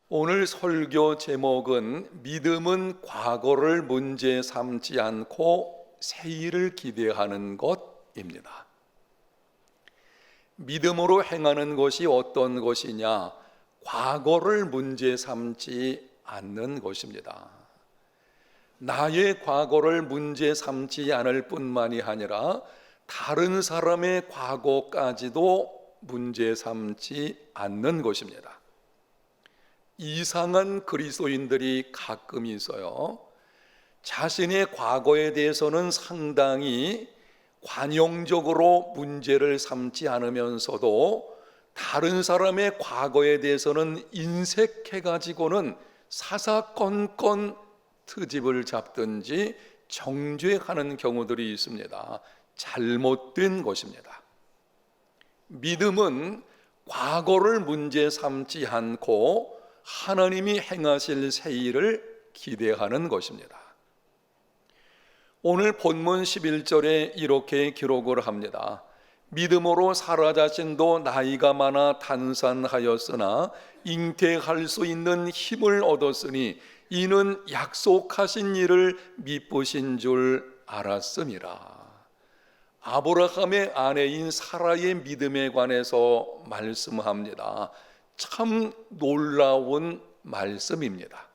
오늘 설교 제목은 믿음은 과거를 문제 삼지 않고 새일을 기대하는 것입니다. 믿음으로 행하는 것이 어떤 것이냐? 과거를 문제 삼지 않는 것입니다. 나의 과거를 문제 삼지 않을 뿐만이 아니라 다른 사람의 과거까지도 문제 삼지 않는 것입니다. 이상한 그리스도인들이 가끔 있어요. 자신의 과거에 대해서는 상당히 관용적으로 문제를 삼지 않으면서도 다른 사람의 과거에 대해서는 인색해가지고는 사사건건 트집을 잡든지 정죄하는 경우들이 있습니다. 잘못된 것입니다. 믿음은 과거를 문제 삼지 않고 하나님이 행하실 새 일을 기대하는 것입니다. 오늘 본문 11절에 이렇게 기록을 합니다. 믿음으로 사라 자신도 나이가 많아 단산하였으나 잉태할 수 있는 힘을 얻었으니 이는 약속하신 일을 미쁘신 줄 알았음이라. 아브라함의 아내인 사라의 믿음에 관해서 말씀합니다. 참 놀라운 말씀입니다.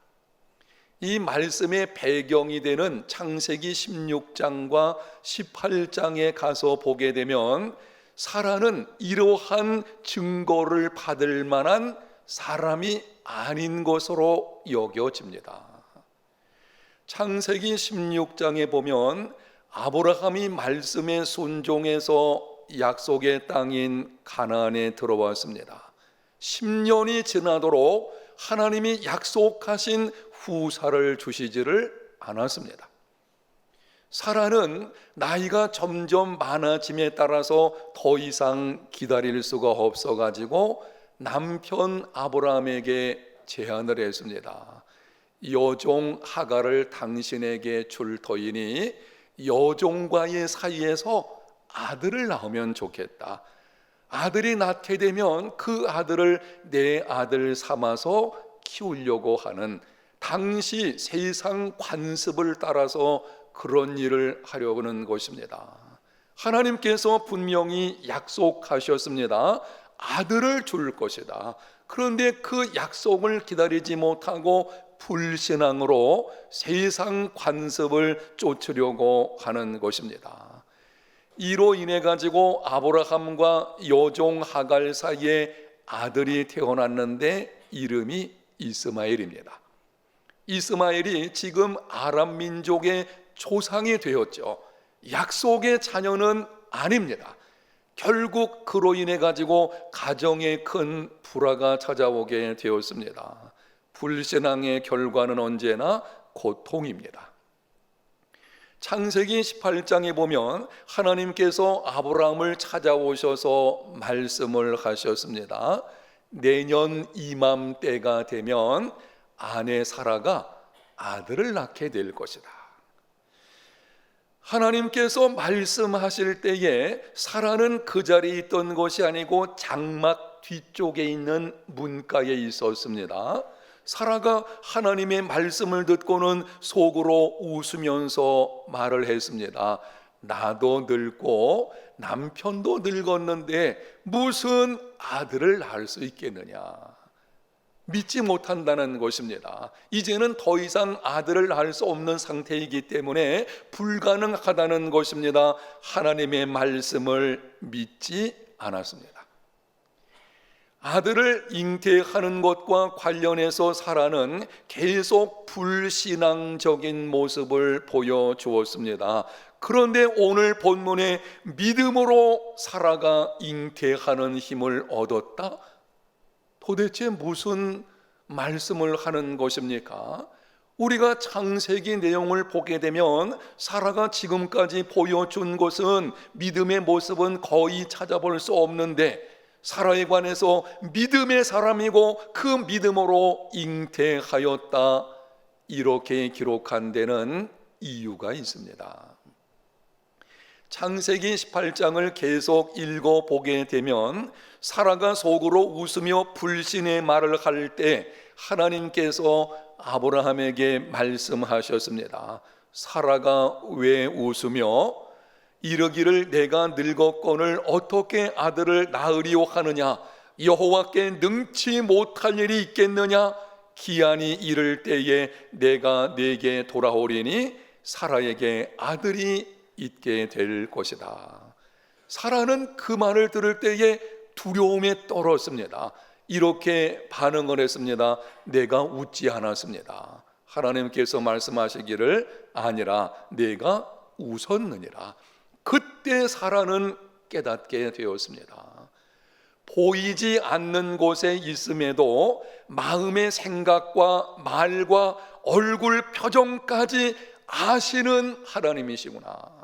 이 말씀의 배경이 되는 창세기 16장과 18장에 가서 보게 되면 사라는 이러한 증거를 받을 만한 사람이 아닌 것으로 여겨집니다. 창세기 16장에 보면 아브라함이 말씀에 순종해서 약속의 땅인 가나안에 들어왔습니다. 10년이 지나도록 하나님이 약속하신 후사를 주시지를 않았습니다. 사라는 나이가 점점 많아짐에 따라서 더 이상 기다릴 수가 없어가지고 남편 아브라함에게 제안을 했습니다. 여종 하갈을 당신에게 줄 터이니 여종과의 사이에서 아들을 낳으면 좋겠다. 아들이 낳게 되면 그 아들을 내 아들 삼아서 키우려고 하는, 당시 세상 관습을 따라서 그런 일을 하려는 것입니다. 하나님께서 분명히 약속하셨습니다. 아들을 줄 것이다. 그런데 그 약속을 기다리지 못하고 불신앙으로 세상 관습을 쫓으려고 하는 것입니다. 이로 인해 가지고 아브라함과 여종 하갈 사이에 아들이 태어났는데 이름이 이스마엘입니다. 이스마엘이 지금 아람 민족의 조상이 되었죠. 약속의 자녀는 아닙니다. 결국 그로 인해 가지고 가정에 큰 불화가 찾아오게 되었습니다. 불신앙의 결과는 언제나 고통입니다. 창세기 18장에 보면 하나님께서 아브라함을 찾아오셔서 말씀을 하셨습니다. 내년 이맘때가 되면 아내 사라가 아들을 낳게 될 것이다. 하나님께서 말씀하실 때에 사라는 그 자리에 있던 것이 아니고 장막 뒤쪽에 있는 문가에 있었습니다. 사라가 하나님의 말씀을 듣고는 속으로 웃으면서 말을 했습니다. 나도 늙고 남편도 늙었는데 무슨 아들을 낳을 수 있겠느냐. 믿지 못한다는 것입니다. 이제는 더 이상 아들을 낳을 수 없는 상태이기 때문에 불가능하다는 것입니다. 하나님의 말씀을 믿지 않았습니다. 아들을 잉태하는 것과 관련해서 사라는 계속 불신앙적인 모습을 보여주었습니다. 그런데 오늘 본문에 믿음으로 사라가 잉태하는 힘을 얻었다? 도대체 무슨 말씀을 하는 것입니까? 우리가 창세기 내용을 보게 되면 사라가 지금까지 보여준 것은 믿음의 모습은 거의 찾아볼 수 없는데 사라에 관해서 믿음의 사람이고 그 믿음으로 잉태하였다, 이렇게 기록한 데는 이유가 있습니다. 창세기 18장을 계속 읽어보게 되면 사라가 속으로 웃으며 불신의 말을 할 때 하나님께서 아브라함에게 말씀하셨습니다. 사라가 왜 웃으며 이르기를 내가 늙었거늘 어떻게 아들을 낳으리오 하느냐, 여호와께 능치 못할 일이 있겠느냐, 기한이 이를 때에 내가 네게 돌아오리니 사라에게 아들이 있게 될 것이다. 사라는 그 말을 들을 때에 두려움에 떨었습니다. 이렇게 반응을 했습니다. 내가 웃지 않았습니다. 하나님께서 말씀하시기를 아니라 내가 웃었느니라. 그때 사라는 깨닫게 되었습니다. 보이지 않는 곳에 있음에도 마음의 생각과 말과 얼굴 표정까지 아시는 하나님이시구나.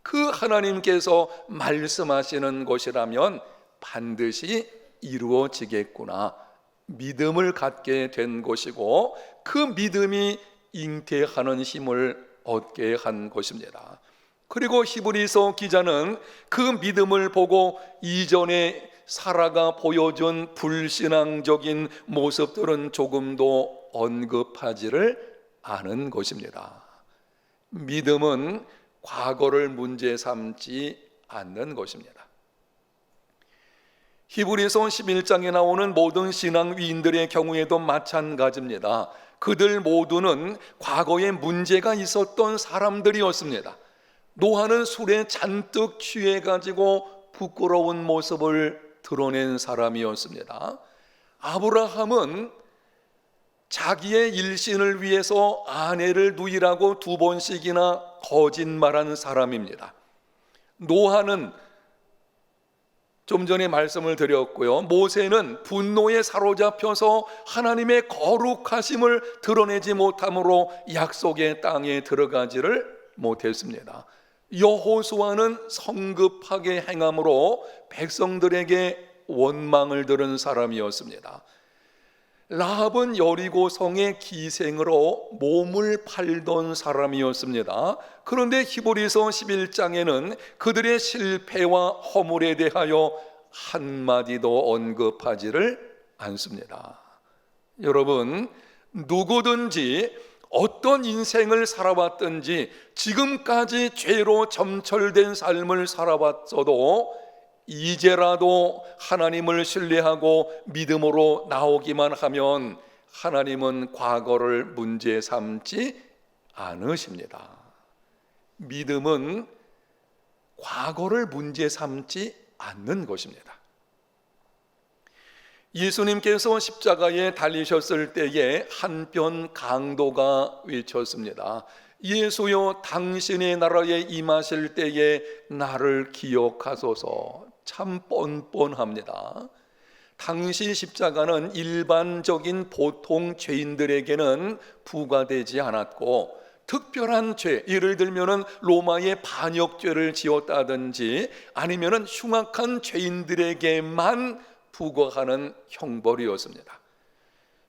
그 하나님께서 말씀하시는 것이라면 반드시 이루어지겠구나. 믿음을 갖게 된 것이고 그 믿음이 잉태하는 힘을 얻게 한 것입니다. 그리고 히브리서 기자는 그 믿음을 보고 이전에 사라가 보여준 불신앙적인 모습들은 조금도 언급하지를 않은 것입니다. 믿음은 과거를 문제 삼지 않는 것입니다. 히브리서 11장에 나오는 모든 신앙 위인들의 경우에도 마찬가지입니다. 그들 모두는 과거에 문제가 있었던 사람들이었습니다. 노아는 술에 잔뜩 취해가지고 부끄러운 모습을 드러낸 사람이었습니다. 아브라함은 자기의 일신을 위해서 아내를 누이라고 2번씩이나 거짓말한 사람입니다. 노아는 좀 전에 말씀을 드렸고요, 모세는 분노에 사로잡혀서 하나님의 거룩하심을 드러내지 못함으로 약속의 땅에 들어가지를 못했습니다. 여호수아는 성급하게 행함으로 백성들에게 원망을 들은 사람이었습니다. 라합은 여리고성의 기생으로 몸을 팔던 사람이었습니다. 그런데 히브리서 11장에는 그들의 실패와 허물에 대하여 한마디도 언급하지를 않습니다. 여러분, 누구든지 어떤 인생을 살아왔든지 지금까지 죄로 점철된 삶을 살아왔어도 이제라도 하나님을 신뢰하고 믿음으로 나오기만 하면 하나님은 과거를 문제 삼지 않으십니다. 믿음은 과거를 문제 삼지 않는 것입니다. 예수님께서 십자가에 달리셨을 때에 한편 강도가 외쳤습니다. 예수여, 당신의 나라에 임하실 때에 나를 기억하소서. 참 뻔뻔합니다. 당시 십자가는 일반적인 보통 죄인들에게는 부과되지 않았고, 특별한 죄, 예를 들면은 로마의 반역죄를 지었다든지 아니면은 흉악한 죄인들에게만 부과하는 형벌이었습니다.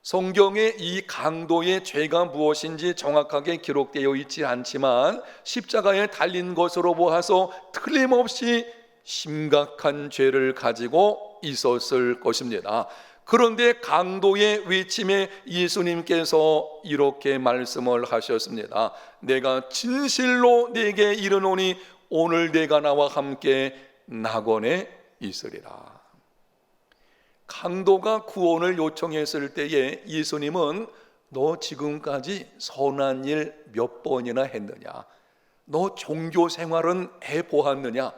성경에 이 강도의 죄가 무엇인지 정확하게 기록되어 있지 않지만 십자가에 달린 것으로 보아서 틀림없이 심각한 죄를 가지고 있었을 것입니다. 그런데 강도의 외침에 예수님께서 이렇게 말씀을 하셨습니다. 내가 진실로 네게 이르노니 오늘 네가 나와 함께 낙원에 있으리라. 강도가 구원을 요청했을 때에 예수님은 너 지금까지 선한 일 몇 번이나 했느냐? 너 종교 생활은 해보았느냐?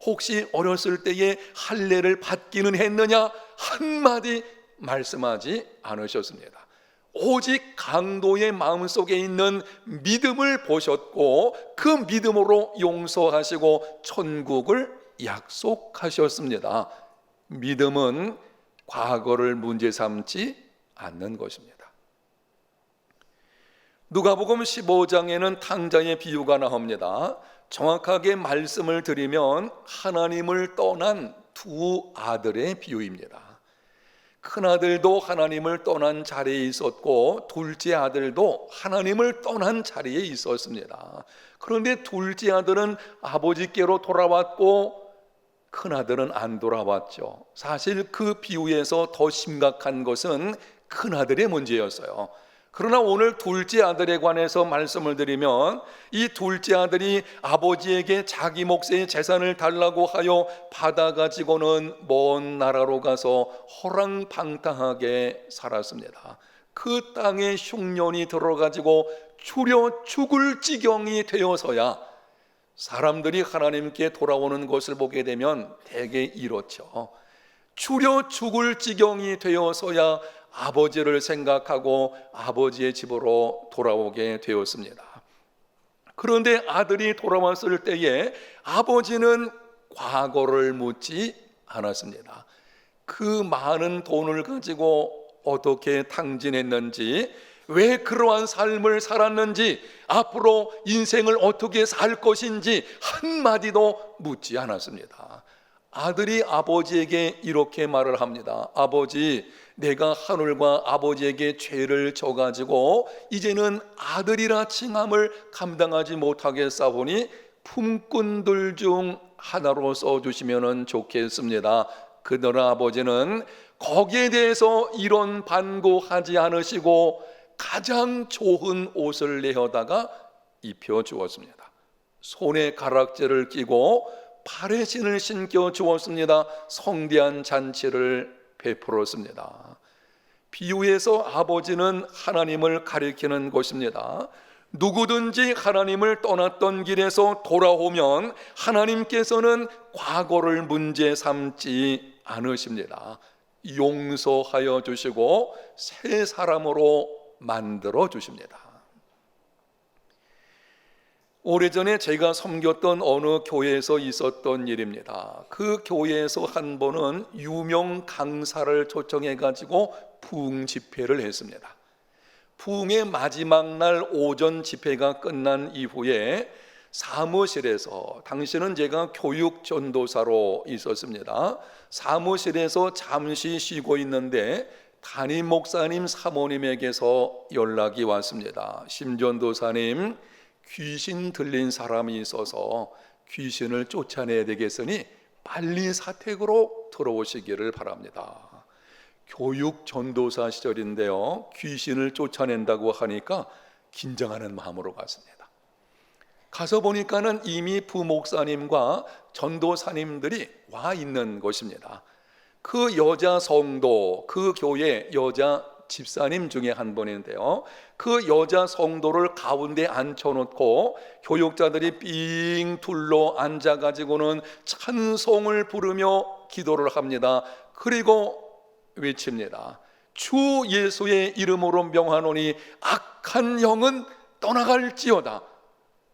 혹시 어렸을 때에 할례를 받기는 했느냐? 한마디 말씀하지 않으셨습니다. 오직 강도의 마음속에 있는 믿음을 보셨고 그 믿음으로 용서하시고 천국을 약속하셨습니다. 믿음은 과거를 문제 삼지 않는 것입니다. 누가복음 15장에는 탕자의 비유가 나옵니다. 정확하게 말씀을 드리면 하나님을 떠난 두 아들의 비유입니다. 큰아들도 하나님을 떠난 자리에 있었고 둘째 아들도 하나님을 떠난 자리에 있었습니다. 그런데 둘째 아들은 아버지께로 돌아왔고 큰아들은 안 돌아왔죠. 사실 그 비유에서 더 심각한 것은 큰아들의 문제였어요. 그러나 오늘 둘째 아들에 관해서 말씀을 드리면, 이 둘째 아들이 아버지에게 자기 몫의 재산을 달라고 하여 받아가지고는 먼 나라로 가서 허랑방탕하게 살았습니다. 그 땅에 흉년이 들어가지고 추려 죽을 지경이 되어서야 사람들이 하나님께 돌아오는 것을 보게 되면 대개 이렇죠. 추려 죽을 지경이 되어서야 아버지를 생각하고 아버지의 집으로 돌아오게 되었습니다. 그런데 아들이 돌아왔을 때에 아버지는 과거를 묻지 않았습니다. 그 많은 돈을 가지고 어떻게 탕진했는지, 왜 그러한 삶을 살았는지, 앞으로 인생을 어떻게 살 것인지 한마디도 묻지 않았습니다. 아들이 아버지에게 이렇게 말을 합니다. 아버지, 내가 하늘과 아버지에게 죄를 져가지고 이제는 아들이라 칭함을 감당하지 못하겠사오니 품꾼들 중 하나로 써주시면 좋겠습니다. 그러나 아버지는 거기에 대해서 이런 반고하지 않으시고 가장 좋은 옷을 내어다가 입혀 주었습니다. 손에 가락지를 끼고 발에 신을 신겨 주었습니다. 성대한 잔치를 베풀었습니다. 비유에서 아버지는 하나님을 가리키는 것입니다. 누구든지 하나님을 떠났던 길에서 돌아오면 하나님께서는 과거를 문제 삼지 않으십니다. 용서하여 주시고 새 사람으로 만들어 주십니다. 오래전에 제가 섬겼던 어느 교회에서 있었던 일입니다. 그 교회에서 한 번은 유명 강사를 초청해 가지고 부흥 집회를 했습니다. 부흥의 마지막 날 오전 집회가 끝난 이후에 사무실에서, 당시는 제가 교육 전도사로 있었습니다. 사무실에서 잠시 쉬고 있는데 담임 목사님 사모님에게서 연락이 왔습니다. 심전도사님, 귀신 들린 사람이 있어서 귀신을 쫓아내야 되겠으니 빨리 사택으로 들어오시기를 바랍니다. 교육 전도사 시절인데요, 귀신을 쫓아낸다고 하니까 긴장하는 마음으로 갔습니다. 가서 보니까는 이미 부목사님과 전도사님들이 와 있는 것입니다. 그 여자 성도, 그 교회 여자 집사님 중에 한 분인데요, 그 여자 성도를 가운데 앉혀놓고 교육자들이 삥 둘러 앉아가지고는 찬송을 부르며 기도를 합니다. 그리고 외칩니다. 주 예수의 이름으로 명하노니 악한 영은 떠나갈지어다.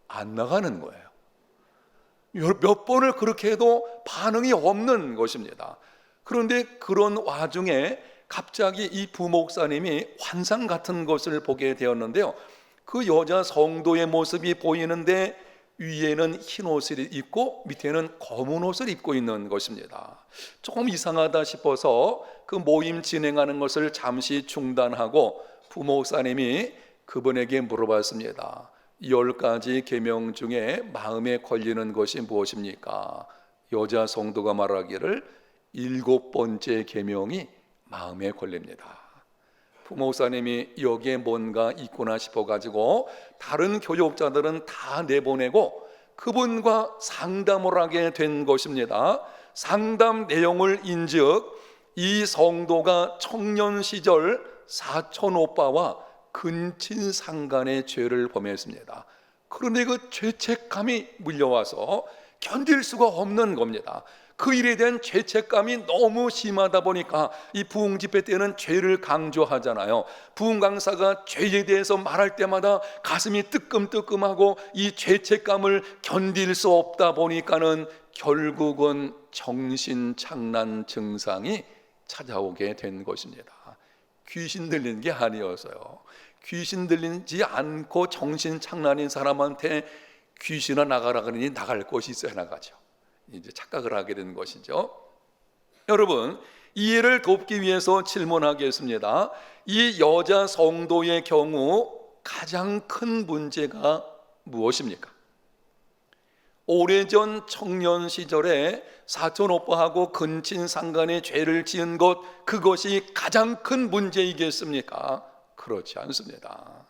안 나가는 거예요. 몇 번을 그렇게 해도 반응이 없는 것입니다. 그런데 그런 와중에 갑자기 이 부목사님이 환상 같은 것을 보게 되었는데요, 그 여자 성도의 모습이 보이는데 위에는 흰 옷을 입고 밑에는 검은 옷을 입고 있는 것입니다. 조금 이상하다 싶어서 그 모임 진행하는 것을 잠시 중단하고 부목사님이 그분에게 물어봤습니다. 10가지 계명 중에 마음에 걸리는 것이 무엇입니까? 여자 성도가 말하기를 7번째 계명이 마음에 걸립니다. 부목사님이 여기에 뭔가 있구나 싶어가지고 다른 교육자들은 다 내보내고 그분과 상담을 하게 된 것입니다. 상담 내용을 인즉 이 성도가 청년 시절 사촌 오빠와 근친상간의 죄를 범했습니다. 그런데 그 죄책감이 물려와서 견딜 수가 없는 겁니다. 그 일에 대한 죄책감이 너무 심하다 보니까 이 부흥 집회 때는 죄를 강조하잖아요. 부흥 강사가 죄에 대해서 말할 때마다 가슴이 뜨끔뜨끔하고 이 죄책감을 견딜 수 없다 보니까는 결국은 정신착란 증상이 찾아오게 된 것입니다. 귀신 들린 게 아니어서요. 귀신 들리지 않고 정신착란인 사람한테 귀신아 나가라 그러니 나갈 곳이 있어야 나가죠. 이제 착각을 하게 된 것이죠. 여러분, 이해를 돕기 위해서 질문하겠습니다. 이 여자 성도의 경우 가장 큰 문제가 무엇입니까? 오래전 청년 시절에 사촌 오빠하고 근친 상간에 죄를 지은 것, 그것이 가장 큰 문제이겠습니까? 그렇지 않습니다.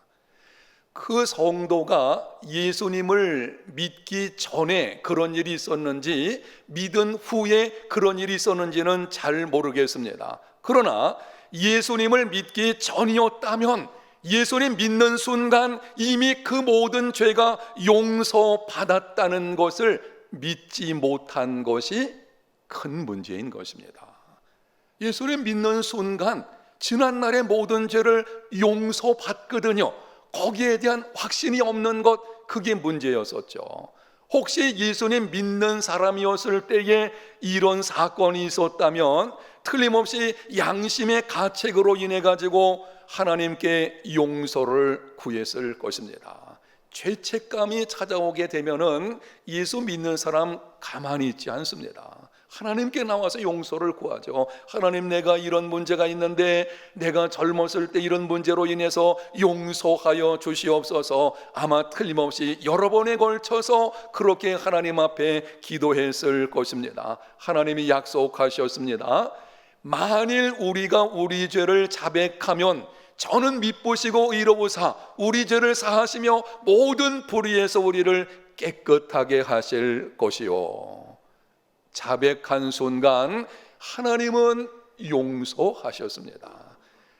그 성도가 예수님을 믿기 전에 그런 일이 있었는지 믿은 후에 그런 일이 있었는지는 잘 모르겠습니다. 그러나 예수님을 믿기 전이었다면 예수님 믿는 순간 이미 그 모든 죄가 용서받았다는 것을 믿지 못한 것이 큰 문제인 것입니다. 예수님 믿는 순간 지난날의 모든 죄를 용서받거든요. 거기에 대한 확신이 없는 것, 그게 문제였었죠. 혹시 예수님 믿는 사람이었을 때에 이런 사건이 있었다면 틀림없이 양심의 가책으로 인해 가지고 하나님께 용서를 구했을 것입니다. 죄책감이 찾아오게 되면은 예수 믿는 사람 가만히 있지 않습니다. 하나님께 나와서 용서를 구하죠. 하나님, 내가 이런 문제가 있는데 내가 젊었을 때 이런 문제로 인해서 용서하여 주시옵소서. 아마 틀림없이 여러 번에 걸쳐서 그렇게 하나님 앞에 기도했을 것입니다. 하나님이 약속하셨습니다. 만일 우리가 우리 죄를 자백하면 저는 미쁘시고 의로우사 우리 죄를 사하시며 모든 불의에서 우리를 깨끗하게 하실 것이요. 자백한 순간 하나님은 용서하셨습니다.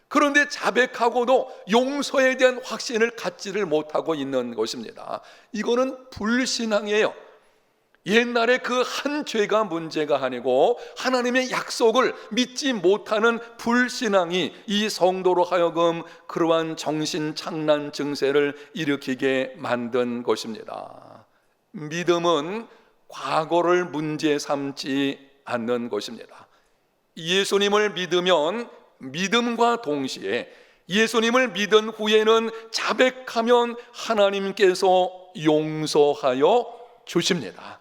그런데 자백하고도 용서에 대한 확신을 갖지를 못하고 있는 것입니다. 이거는 불신앙이에요. 옛날에 그 한 죄가 문제가 아니고 하나님의 약속을 믿지 못하는 불신앙이 이 성도로 하여금 그러한 정신착란 증세를 일으키게 만든 것입니다. 믿음은 과거를 문제 삼지 않는 것입니다. 예수님을 믿으면 믿음과 동시에 예수님을 믿은 후에는 자백하면 하나님께서 용서하여 주십니다.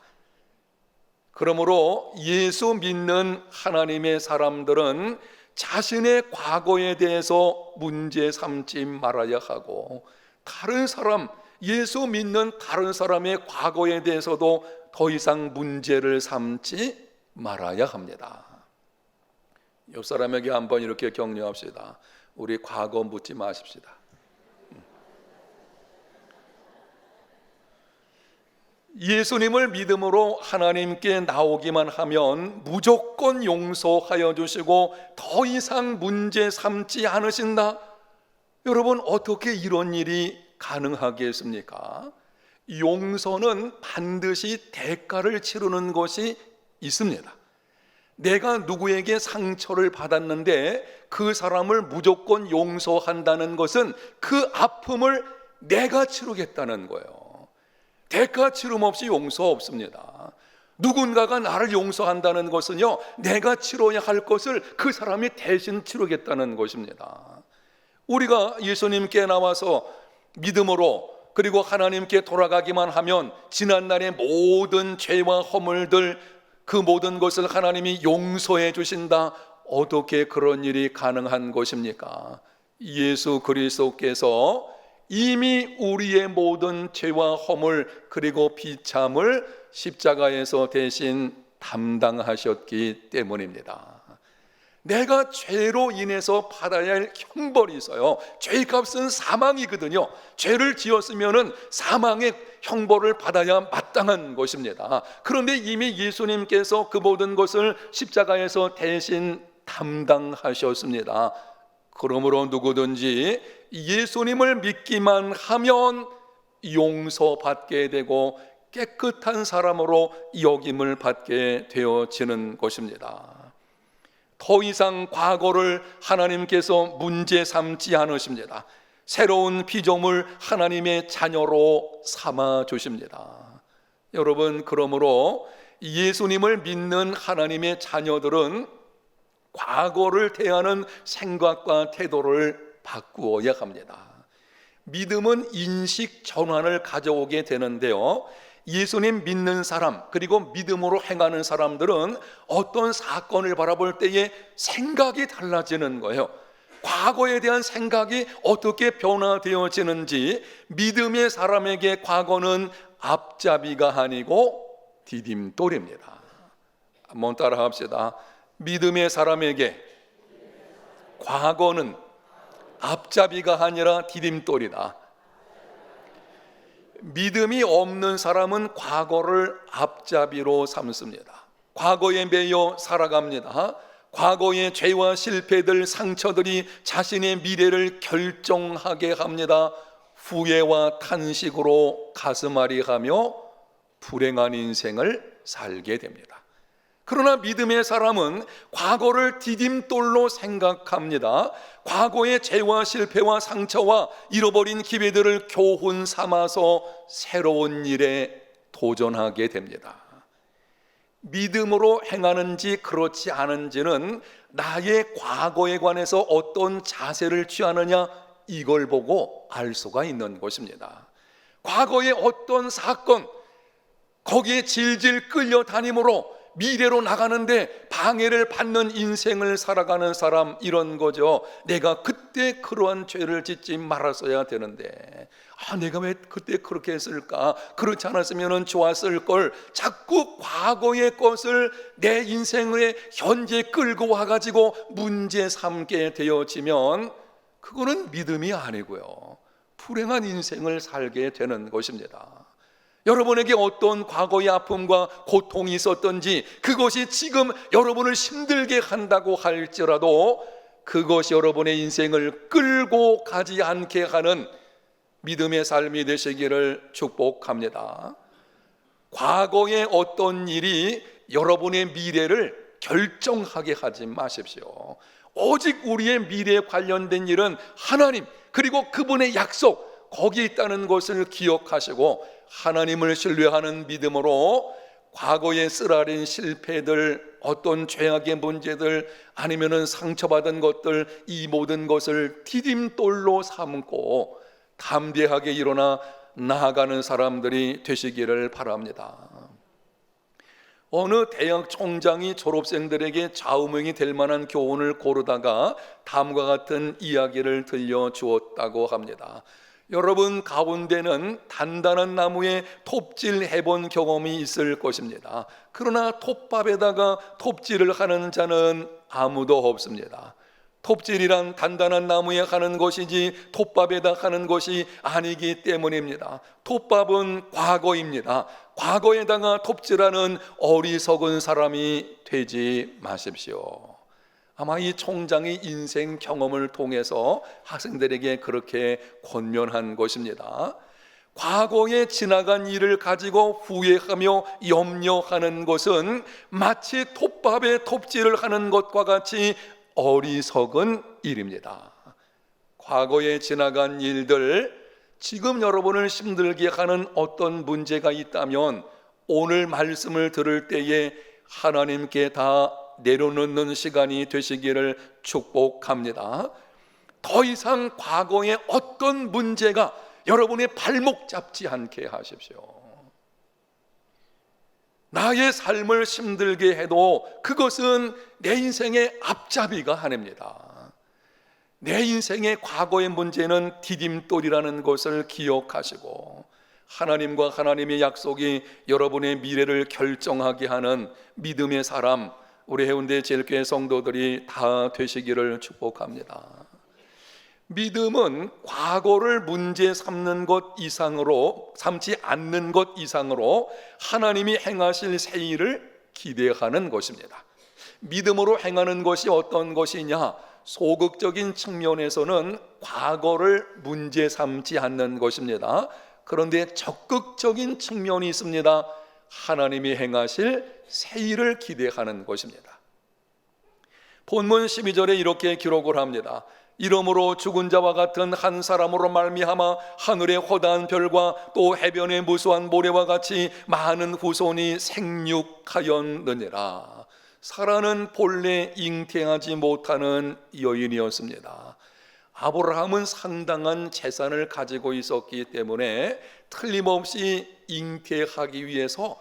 그러므로 예수 믿는 하나님의 사람들은 자신의 과거에 대해서 문제 삼지 말아야 하고, 다른 사람, 예수 믿는 다른 사람의 과거에 대해서도 더 이상 문제를 삼지 말아야 합니다. 옆 사람에게 한번 이렇게 격려합시다. 우리 과거 묻지 마십시다. 예수님을 믿음으로 하나님께 나오기만 하면 무조건 용서하여 주시고 더 이상 문제 삼지 않으신다. 여러분, 어떻게 이런 일이 가능하겠습니까? 용서는 반드시 대가를 치르는 것이 있습니다. 내가 누구에게 상처를 받았는데 그 사람을 무조건 용서한다는 것은 그 아픔을 내가 치르겠다는 거예요. 대가 치름 없이 용서 없습니다. 누군가가 나를 용서한다는 것은요, 내가 치러야 할 것을 그 사람이 대신 치르겠다는 것입니다. 우리가 예수님께 나와서 믿음으로 그리고 하나님께 돌아가기만 하면 지난날의 모든 죄와 허물들, 그 모든 것을 하나님이 용서해 주신다. 어떻게 그런 일이 가능한 것입니까? 예수 그리스도께서 이미 우리의 모든 죄와 허물 그리고 비참을 십자가에서 대신 담당하셨기 때문입니다. 내가 죄로 인해서 받아야 할 형벌이 있어요. 죄값은 사망이거든요. 죄를 지었으면 사망의 형벌을 받아야 마땅한 것입니다. 그런데 이미 예수님께서 그 모든 것을 십자가에서 대신 담당하셨습니다. 그러므로 누구든지 예수님을 믿기만 하면 용서받게 되고 깨끗한 사람으로 여김을 받게 되어지는 것입니다. 더 이상 과거를 하나님께서 문제 삼지 않으십니다. 새로운 피조물 하나님의 자녀로 삼아 주십니다. 여러분, 그러므로 예수님을 믿는 하나님의 자녀들은 과거를 대하는 생각과 태도를 바꾸어야 합니다. 믿음은 인식 전환을 가져오게 되는데요, 예수님 믿는 사람 그리고 믿음으로 행하는 사람들은 어떤 사건을 바라볼 때에 생각이 달라지는 거예요. 과거에 대한 생각이 어떻게 변화되어지는지, 믿음의 사람에게 과거는 앞잡이가 아니고 디딤돌입니다. 한번 따라 합시다. 믿음의 사람에게 과거는 앞잡이가 아니라 디딤돌이다. 믿음이 없는 사람은 과거를 앞잡이로 삼습니다. 과거에 매여 살아갑니다. 과거의 죄와 실패들, 상처들이 자신의 미래를 결정하게 합니다. 후회와 탄식으로 가슴앓이하며 불행한 인생을 살게 됩니다. 그러나 믿음의 사람은 과거를 디딤돌로 생각합니다. 과거의 죄와 실패와 상처와 잃어버린 기회들을 교훈 삼아서 새로운 일에 도전하게 됩니다. 믿음으로 행하는지 그렇지 않은지는 나의 과거에 관해서 어떤 자세를 취하느냐, 이걸 보고 알 수가 있는 것입니다. 과거의 어떤 사건, 거기에 질질 끌려다님으로 미래로 나가는데 방해를 받는 인생을 살아가는 사람, 이런 거죠. 내가 그때 그러한 죄를 짓지 말았어야 되는데, 내가 왜 그때 그렇게 했을까? 그렇지 않았으면 좋았을 걸. 자꾸 과거의 것을 내 인생의 현재 끌고 와가지고 문제 삼게 되어지면 그거는 믿음이 아니고요, 불행한 인생을 살게 되는 것입니다. 여러분에게 어떤 과거의 아픔과 고통이 있었던지, 그것이 지금 여러분을 힘들게 한다고 할지라도 그것이 여러분의 인생을 끌고 가지 않게 하는 믿음의 삶이 되시기를 축복합니다. 과거의 어떤 일이 여러분의 미래를 결정하게 하지 마십시오. 오직 우리의 미래에 관련된 일은 하나님, 그리고 그분의 약속, 거기에 있다는 것을 기억하시고 하나님을 신뢰하는 믿음으로 과거의 쓰라린 실패들, 어떤 죄악의 문제들, 아니면은 상처받은 것들, 이 모든 것을 디딤돌로 삼고 담대하게 일어나 나아가는 사람들이 되시기를 바랍니다. 어느 대학 총장이 졸업생들에게 좌우명이 될 만한 교훈을 고르다가 다음과 같은 이야기를 들려주었다고 합니다. 여러분 가운데는 단단한 나무에 톱질 해본 경험이 있을 것입니다. 그러나 톱밥에다가 톱질을 하는 자는 아무도 없습니다. 톱질이란 단단한 나무에 하는 것이지 톱밥에다 하는 것이 아니기 때문입니다. 톱밥은 과거입니다. 과거에다가 톱질하는 어리석은 사람이 되지 마십시오. 아마 이 총장의 인생 경험을 통해서 학생들에게 그렇게 권면한 것입니다. 과거에 지나간 일을 가지고 후회하며 염려하는 것은 마치 톱밥에 톱질을 하는 것과 같이 어리석은 일입니다. 과거에 지나간 일들, 지금 여러분을 힘들게 하는 어떤 문제가 있다면 오늘 말씀을 들을 때에 하나님께 다 내려놓는 시간이 되시기를 축복합니다. 더 이상 과거의 어떤 문제가 여러분의 발목 잡지 않게 하십시오. 나의 삶을 힘들게 해도 그것은 내 인생의 앞잡이가 아닙니다. 내 인생의 과거의 문제는 디딤돌이라는 것을 기억하시고 하나님과 하나님의 약속이 여러분의 미래를 결정하게 하는 믿음의 사람, 우리 해운대 제일교회 성도들이 다 되시기를 축복합니다. 믿음은 과거를 문제 삼는 것 이상으로, 삼지 않는 것 이상으로 하나님이 행하실 새 일을 기대하는 것입니다. 믿음으로 행하는 것이 어떤 것이냐? 소극적인 측면에서는 과거를 문제 삼지 않는 것입니다. 그런데 적극적인 측면이 있습니다. 하나님이 행하실 새 일을 기대하는 것입니다. 본문 12절에 이렇게 기록을 합니다. 이러므로 죽은 자와 같은 한 사람으로 말미암아 하늘의 허다한 별과 또 해변의 무수한 모래와 같이 많은 후손이 생육하였느니라. 사라는 본래 잉태하지 못하는 여인이었습니다. 아브라함은 상당한 재산을 가지고 있었기 때문에 틀림없이 잉태하기 위해서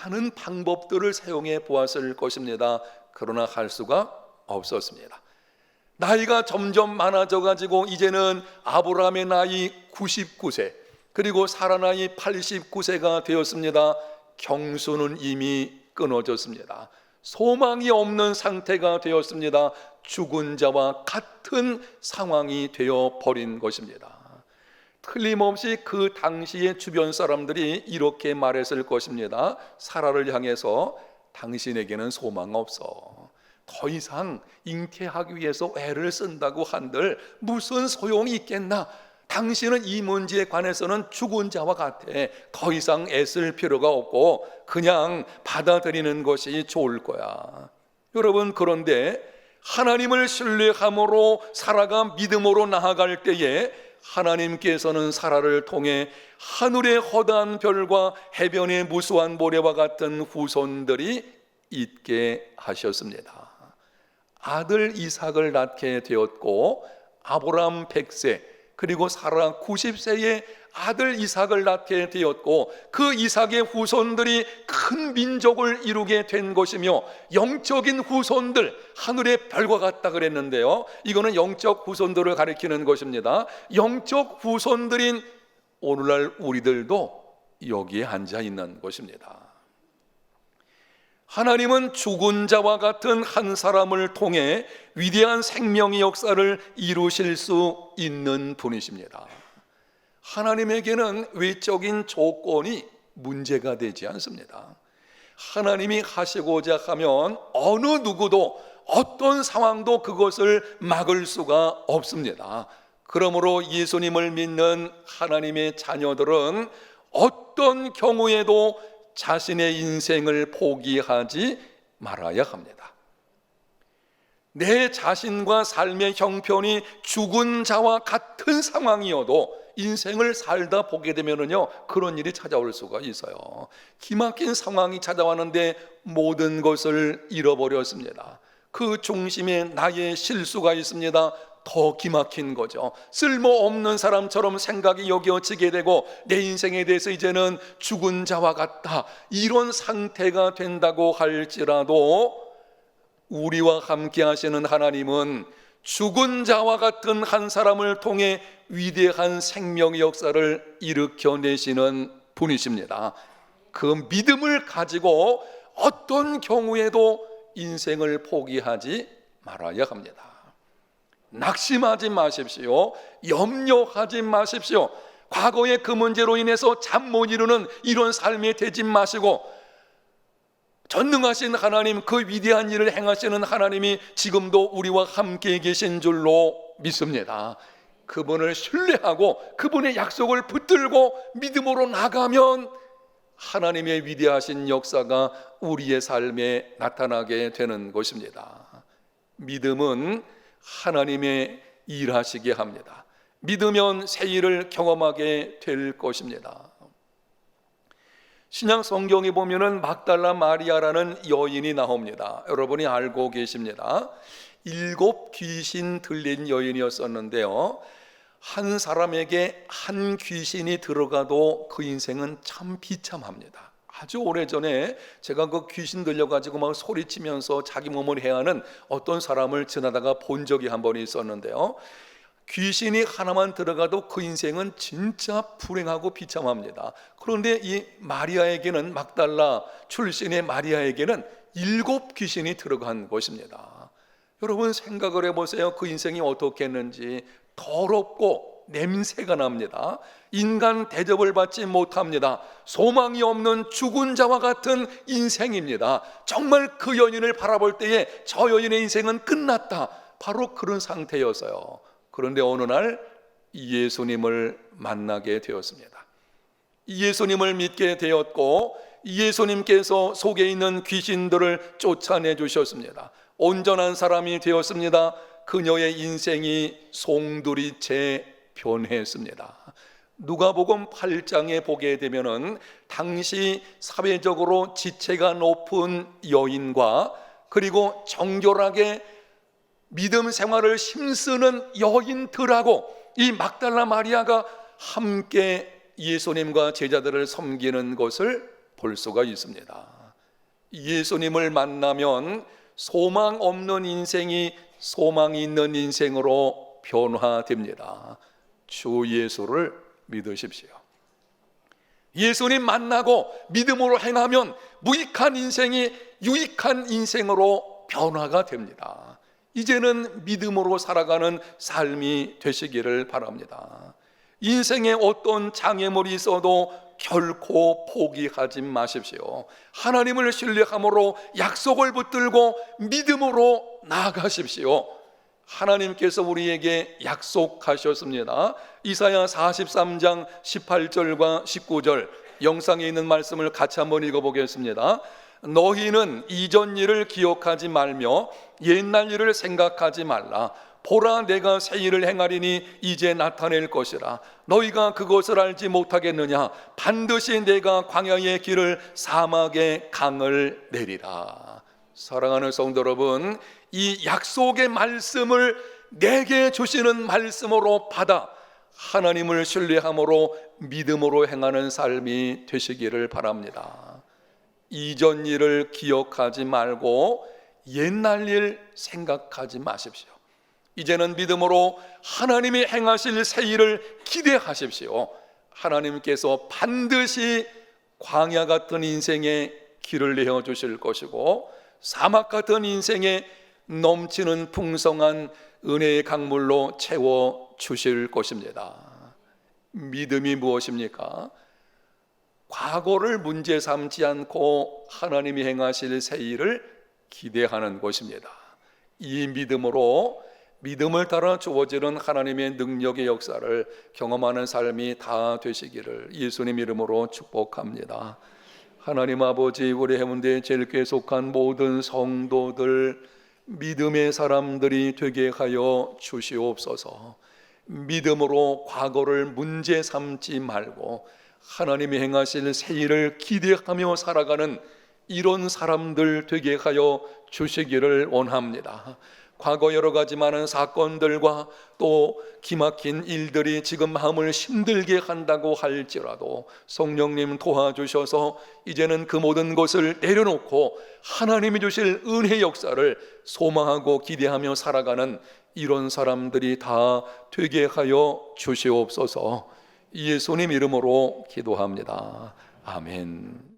많은 방법들을 사용해 보았을 것입니다. 그러나 할 수가 없었습니다. 나이가 점점 많아져 가지고 이제는 아브라함의 나이 99세, 그리고 사라 나이 89세가 되었습니다. 경수는 이미 끊어졌습니다. 소망이 없는 상태가 되었습니다. 죽은 자와 같은 상황이 되어 버린 것입니다. 틀림없이 그 당시의 주변 사람들이 이렇게 말했을 것입니다. 사라를 향해서 당신에게는 소망 없어. 더 이상 잉태하기 위해서 애를 쓴다고 한들 무슨 소용이 있겠나? 당신은 이 문제에 관해서는 죽은 자와 같아. 더 이상 애쓸 필요가 없고 그냥 받아들이는 것이 좋을 거야. 여러분, 그런데 하나님을 신뢰함으로 사라가 믿음으로 나아갈 때에 하나님께서는 사라를 통해 하늘의 허다한 별과 해변의 무수한 모래와 같은 후손들이 있게 하셨습니다. 아들 이삭을 낳게 되었고 아브라함 100세 그리고 사라 90세의 아들 이삭을 낳게 되었고 그 이삭의 후손들이 큰 민족을 이루게 된 것이며 영적인 후손들, 하늘의 별과 같다 그랬는데요, 이거는 영적 후손들을 가리키는 것입니다. 영적 후손들인 오늘날 우리들도 여기에 앉아 있는 것입니다. 하나님은 죽은 자와 같은 한 사람을 통해 위대한 생명의 역사를 이루실 수 있는 분이십니다. 하나님에게는 외적인 조건이 문제가 되지 않습니다. 하나님이 하시고자 하면 어느 누구도 어떤 상황도 그것을 막을 수가 없습니다. 그러므로 예수님을 믿는 하나님의 자녀들은 어떤 경우에도 자신의 인생을 포기하지 말아야 합니다. 내 자신과 삶의 형편이 죽은 자와 같은 상황이어도 인생을 살다 보게 되면은요, 그런 일이 찾아올 수가 있어요. 기막힌 상황이 찾아왔는데 모든 것을 잃어버렸습니다. 그 중심에 나의 실수가 있습니다. 더 기막힌 거죠. 쓸모없는 사람처럼 생각이 여겨지게 되고 내 인생에 대해서 이제는 죽은 자와 같다, 이런 상태가 된다고 할지라도 우리와 함께 하시는 하나님은 죽은 자와 같은 한 사람을 통해 위대한 생명의 역사를 일으켜내시는 분이십니다. 그 믿음을 가지고 어떤 경우에도 인생을 포기하지 말아야 합니다. 낙심하지 마십시오. 염려하지 마십시오. 과거의 그 문제로 인해서 잠 못 이루는 이런 삶에 되지 마시고, 전능하신 하나님, 그 위대한 일을 행하시는 하나님이 지금도 우리와 함께 계신 줄로 믿습니다. 그분을 신뢰하고 그분의 약속을 붙들고 믿음으로 나가면 하나님의 위대하신 역사가 우리의 삶에 나타나게 되는 것입니다. 믿음은 하나님의 일하시게 합니다. 믿으면 새 일을 경험하게 될 것입니다. 신약 성경에 보면은 막달라 마리아라는 여인이 나옵니다. 여러분이 알고 계십니다. 7 귀신 들린 여인이었었는데요, 한 사람에게 한 귀신이 들어가도 그 인생은 참 비참합니다. 아주 오래전에 제가 그 귀신 들려가지고 막 소리치면서 자기 몸을 해하는 어떤 사람을 지나다가 본 적이 한 번 있었는데요, 귀신이 하나만 들어가도 그 인생은 진짜 불행하고 비참합니다. 그런데 이 마리아에게는, 막달라 출신의 마리아에게는 7 귀신이 들어간 것입니다. 여러분 생각을 해보세요. 그 인생이 어떻겠는지. 더럽고 냄새가 납니다. 인간 대접을 받지 못합니다. 소망이 없는 죽은 자와 같은 인생입니다. 정말 그 여인을 바라볼 때에 저 여인의 인생은 끝났다, 바로 그런 상태였어요. 그런데 어느 날 예수님을 만나게 되었습니다. 예수님을 믿게 되었고 예수님께서 속에 있는 귀신들을 쫓아내 주셨습니다. 온전한 사람이 되었습니다. 그녀의 인생이 송두리째 변했습니다. 누가복음 8장에 보게 되면은 당시 사회적으로 지체가 높은 여인과 그리고 정결하게 믿음 생활을 힘쓰는 여인들하고 이 막달라 마리아가 함께 예수님과 제자들을 섬기는 것을 볼 수가 있습니다. 예수님을 만나면 소망 없는 인생이 소망이 있는 인생으로 변화됩니다. 주 예수를 믿으십시오. 예수님 만나고 믿음으로 행하면 무익한 인생이 유익한 인생으로 변화가 됩니다. 이제는 믿음으로 살아가는 삶이 되시기를 바랍니다. 인생에 어떤 장애물이 있어도 결코 포기하지 마십시오. 하나님을 신뢰함으로 약속을 붙들고 믿음으로 나아가십시오. 하나님께서 우리에게 약속하셨습니다. 이사야 43장 18절과 19절 영상에 있는 말씀을 같이 한번 읽어보겠습니다. 너희는 이전 일을 기억하지 말며 옛날 일을 생각하지 말라. 보라, 내가 새 일을 행하리니 이제 나타낼 것이라. 너희가 그것을 알지 못하겠느냐? 반드시 내가 광야의 길을, 사막의 강을 내리라. 사랑하는 성도 여러분, 이 약속의 말씀을 내게 주시는 말씀으로 받아 하나님을 신뢰함으로 믿음으로 행하는 삶이 되시기를 바랍니다. 이전 일을 기억하지 말고 옛날 일 생각하지 마십시오. 이제는 믿음으로 하나님이 행하실 새 일을 기대하십시오. 하나님께서 반드시 광야 같은 인생의 길을 내어주실 것이고 사막 같은 인생에 넘치는 풍성한 은혜의 강물로 채워주실 것입니다. 믿음이 무엇입니까? 과거를 문제 삼지 않고 하나님이 행하실 새 일을 기대하는 것입니다. 이 믿음으로 믿음을 따라 주어지는 하나님의 능력의 역사를 경험하는 삶이 다 되시기를 예수님 이름으로 축복합니다. 하나님 아버지, 우리 해운대 제일교회에 속한 모든 성도들 믿음의 사람들이 되게 하여 주시옵소서. 믿음으로 과거를 문제 삼지 말고 하나님이 행하실 새 일을 기대하며 살아가는 이런 사람들 되게 하여 주시기를 원합니다. 과거 여러 가지 많은 사건들과 또 기막힌 일들이 지금 마음을 힘들게 한다고 할지라도 성령님 도와주셔서 이제는 그 모든 것을 내려놓고 하나님이 주실 은혜 역사를 소망하고 기대하며 살아가는 이런 사람들이 다 되게 하여 주시옵소서. 예수님 이름으로 기도합니다. 아멘.